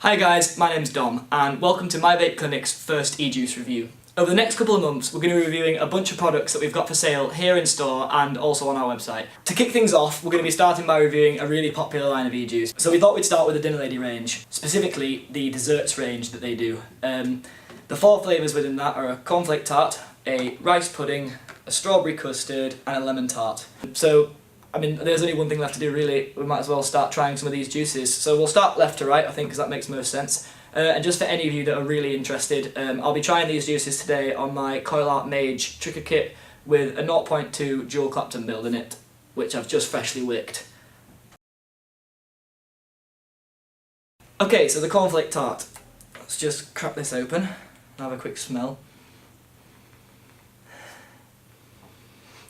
Hi guys, my name's Dom and welcome to My Vape Clinic's first eJUICE review. Over the next couple of months we're going to be reviewing a bunch of products that we've got for sale here in store and also on our website. To kick things off, we're going to be starting by reviewing a really popular line of eJUICE. So we thought we'd start with the Dinner Lady range, specifically the desserts range that they do. The four flavours within that are a cornflake tart, a rice pudding, a strawberry custard and a lemon tart. So I mean, there's only one thing left to do really, we might as well start trying some of these juices. So we'll start left to right, I think, because that makes most sense. And just for any of you that are really interested, I'll be trying these juices today on my Coil Art Mage Tricker Kit with a 0.2 dual Clapton build in it, which I've just freshly wicked. Okay, so the cornflake tart. Let's just crack this open and have a quick smell.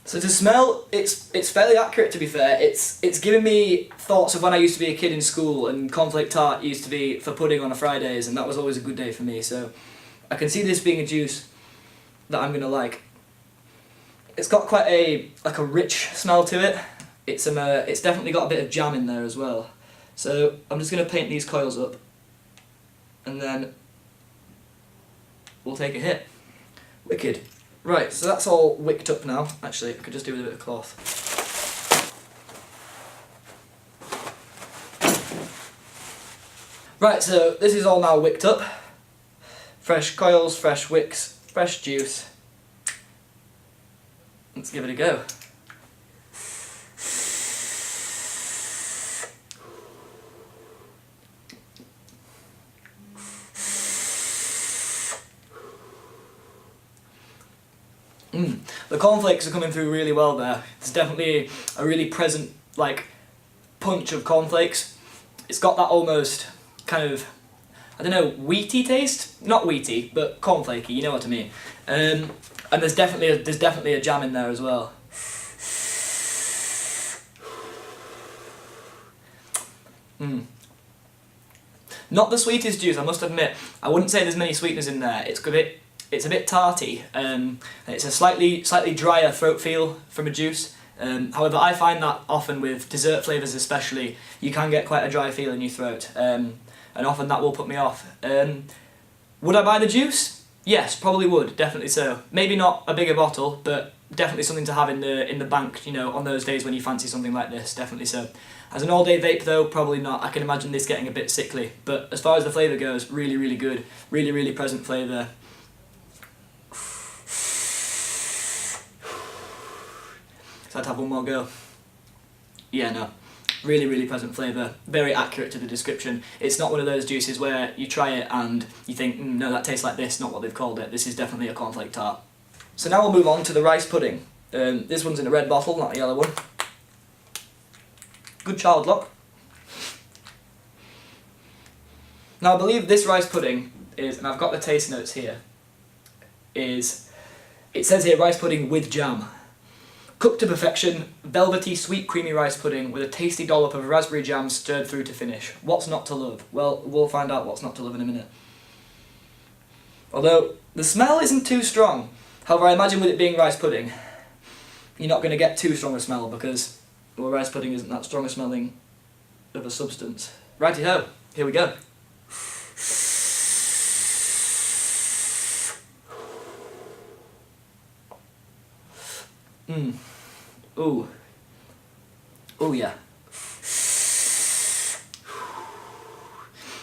So to smell, it's fairly accurate, to be fair. It's giving me thoughts of when I used to be a kid in school and cornflake tart used to be for pudding on a Fridays, and that was always a good day for me. So I can see this being a juice that I'm gonna like. It's got quite a rich smell to it. It's definitely got a bit of jam in there as well. So I'm just gonna paint these coils up, and then we'll take a hit. Wicked. Right, so that's all wicked up now. Actually, I could just do with a bit of cloth. Right, so this is all now wicked up. Fresh coils, fresh wicks, fresh juice. Let's give it a go. The cornflakes are coming through really well there. It's definitely a really present, punch of cornflakes. It's got that almost kind of, I don't know, wheaty taste? Not wheaty, but cornflakey, you know what I mean. And there's definitely a jam in there as well. Not the sweetest juice, I must admit. I wouldn't say there's many sweeteners in there. It's a bit tarty. It's a slightly drier throat feel from a juice. However, I find that often with dessert flavours especially, you can get quite a dry feel in your throat, and often that will put me off. Would I buy the juice? Yes, probably would, definitely so. Maybe not a bigger bottle, but definitely something to have in the bank, you know, on those days when you fancy something like this, definitely so. As an all-day vape though, probably not. I can imagine this getting a bit sickly, but as far as the flavour goes, really, really good. Really, really present flavour. So I'd have one more go. Yeah, no. Really, really present flavour. Very accurate to the description. It's not one of those juices where you try it and you think, no, that tastes like this, not what they've called it. This is definitely a cornflake tart. So now we'll move on to the rice pudding. This one's in a red bottle, not a yellow one. Good child lock. Now I believe this rice pudding is, and I've got the taste notes here, it says here rice pudding with jam. Cooked to perfection, velvety, sweet, creamy rice pudding with a tasty dollop of raspberry jam stirred through to finish. What's not to love? Well, we'll find out what's not to love in a minute. Although, the smell isn't too strong. However, I imagine with it being rice pudding, you're not going to get too strong a smell because, well, rice pudding isn't that strong a smelling of a substance. Righty-ho, here we go. Ooh. Ooh, yeah.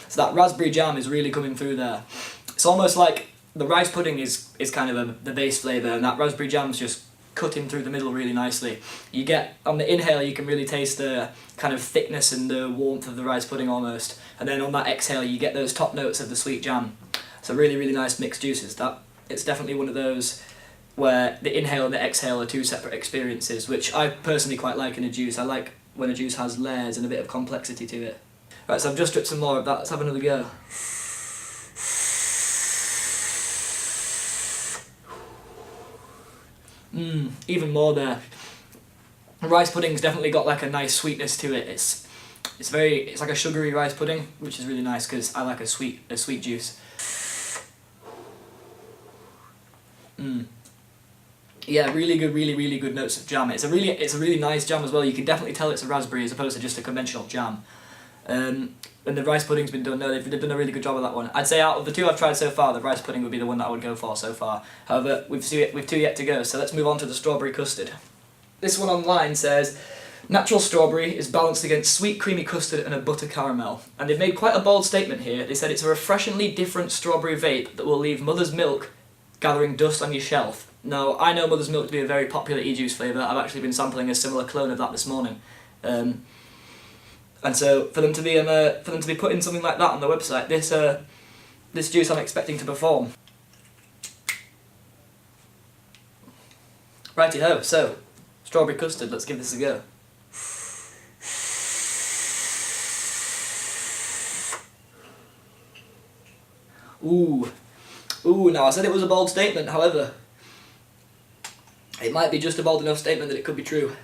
So that raspberry jam is really coming through there. It's almost like the rice pudding is kind of the base flavour, and that raspberry jam's just cutting through the middle really nicely. You get, on the inhale, you can really taste the kind of thickness and the warmth of the rice pudding almost. And then on that exhale, you get those top notes of the sweet jam. So really, really nice mixed juices. It's definitely one of those where the inhale and the exhale are two separate experiences, which I personally quite like in a juice. I like when a juice has layers and a bit of complexity to it. Right, so I've just stripped some more of that. Let's have another go. Even more there. Rice pudding's definitely got like a nice sweetness to it. It's like a sugary rice pudding, which is really nice because I like a sweet juice. Yeah, really good, really good notes of jam. It's a really nice jam as well. You can definitely tell it's a raspberry as opposed to just a conventional jam. And the rice pudding's been done. No, they've done a really good job of that one. I'd say out of the two I've tried so far, the rice pudding would be the one that I would go for so far. However, we've two yet to go, so let's move on to the strawberry custard. This one online says, natural strawberry is balanced against sweet creamy custard and a butter caramel. And they've made quite a bold statement here. They said it's a refreshingly different strawberry vape that will leave mother's milk gathering dust on your shelf. Now, I know mother's milk to be a very popular eJUICE flavour. I've actually been sampling a similar clone of that this morning. And so for them to be putting something like that on the website, this juice I'm expecting to perform. Righty ho, so strawberry custard, let's give this a go. Ooh, now I said it was a bold statement, however, it might be just a bold enough statement that it could be true.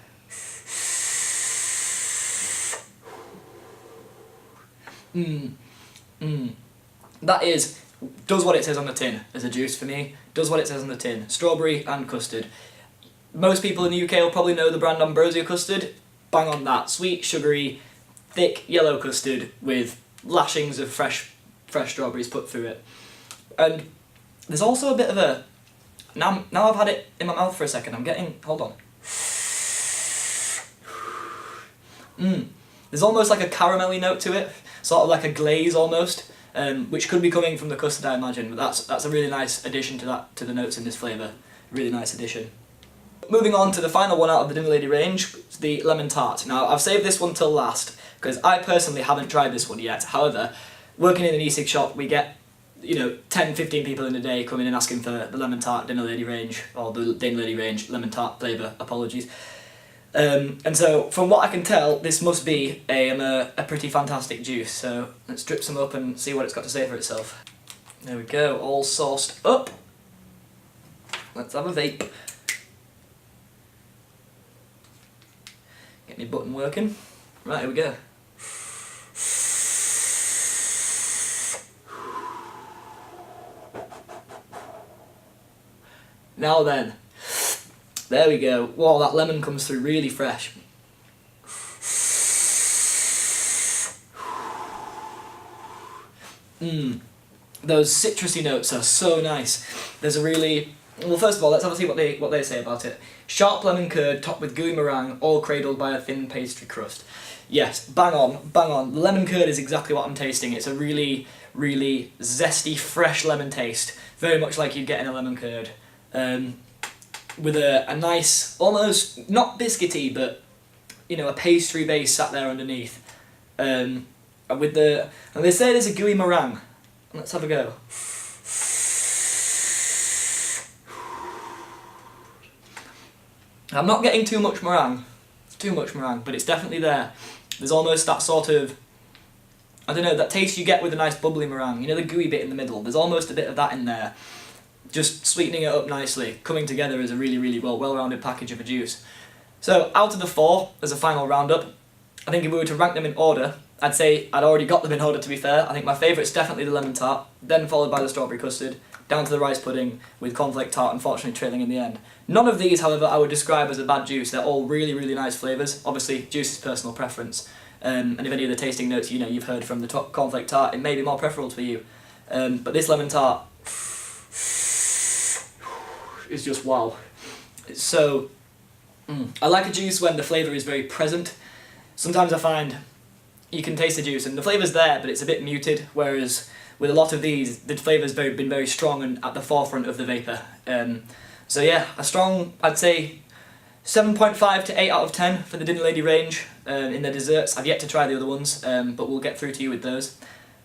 That does what it says on the tin as a juice for me, does what it says on the tin. Strawberry and custard. Most people in the UK will probably know the brand Ambrosia custard. Bang on that. Sweet, sugary, thick, yellow custard with lashings of fresh strawberries put through it. And there's also a bit of a... Now I've had it in my mouth for a second, I'm getting... Hold on. There's almost like a caramelly note to it, sort of like a glaze almost, which could be coming from the custard, I imagine, but that's a really nice addition to the notes in this flavour. Really nice addition. Moving on to the final one out of the Dinner Lady range, the lemon tart. Now, I've saved this one till last, because I personally haven't tried this one yet. However, working in an e-cig shop, we get, 10-15 people in a day coming in asking for the lemon tart Dinner Lady range, or the Dinner Lady range lemon tart flavour, apologies. And so, from what I can tell, this must be a pretty fantastic juice, so let's drip some up and see what it's got to say for itself. There we go, all sauced up. Let's have a vape. Get my button working. Right, here we go. Now then. There we go. Wow, that lemon comes through really fresh. Those citrusy notes are so nice. There's a really... Well, first of all, let's have a see what they say about it. Sharp lemon curd topped with gooey meringue, all cradled by a thin pastry crust. Yes, bang on, bang on. The lemon curd is exactly what I'm tasting. It's a really, really zesty, fresh lemon taste. Very much like you'd get in a lemon curd. With a nice, almost, not biscuity, but, a pastry base sat there underneath. And they say there's a gooey meringue. Let's have a go. I'm not getting too much meringue. It's too much meringue, but it's definitely there. There's almost that sort of, I don't know, that taste you get with a nice bubbly meringue. The gooey bit in the middle. There's almost a bit of that in there. Just sweetening it up nicely, coming together as a really, really well-rounded package of a juice. So, out of the 4, as a final roundup, I think if we were to rank them in order, I'd say I'd already got them in order, to be fair. I think my favourite's definitely the lemon tart, then followed by the strawberry custard, down to the rice pudding, with cornflake tart unfortunately trailing in the end. None of these, however, I would describe as a bad juice. They're all really, really nice flavours. Obviously, juice is personal preference. And if any of the tasting notes you've heard from the cornflake tart, it may be more preferable for you. But this lemon tart is just wow. It's so... I like a juice when the flavour is very present. Sometimes I find you can taste the juice and the flavour's there, but it's a bit muted, whereas with a lot of these, the flavour's been very strong and at the forefront of the vapour. So yeah, a strong, I'd say, 7.5 to 8 out of 10 for the Dinner Lady range in the desserts. I've yet to try the other ones, but we'll get through to you with those.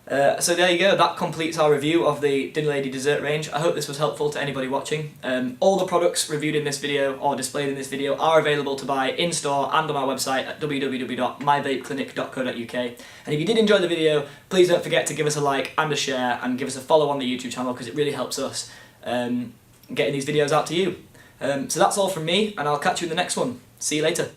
So there you go, that completes our review of the Dinner Lady dessert range. I hope this was helpful to anybody watching. All the products reviewed in this video or displayed in this video are available to buy in-store and on our website at www.myvapeclinic.co.uk. And if you did enjoy the video, please don't forget to give us a like and a share and give us a follow on the YouTube channel, because it really helps us getting these videos out to you. So that's all from me, and I'll catch you in the next one. See you later.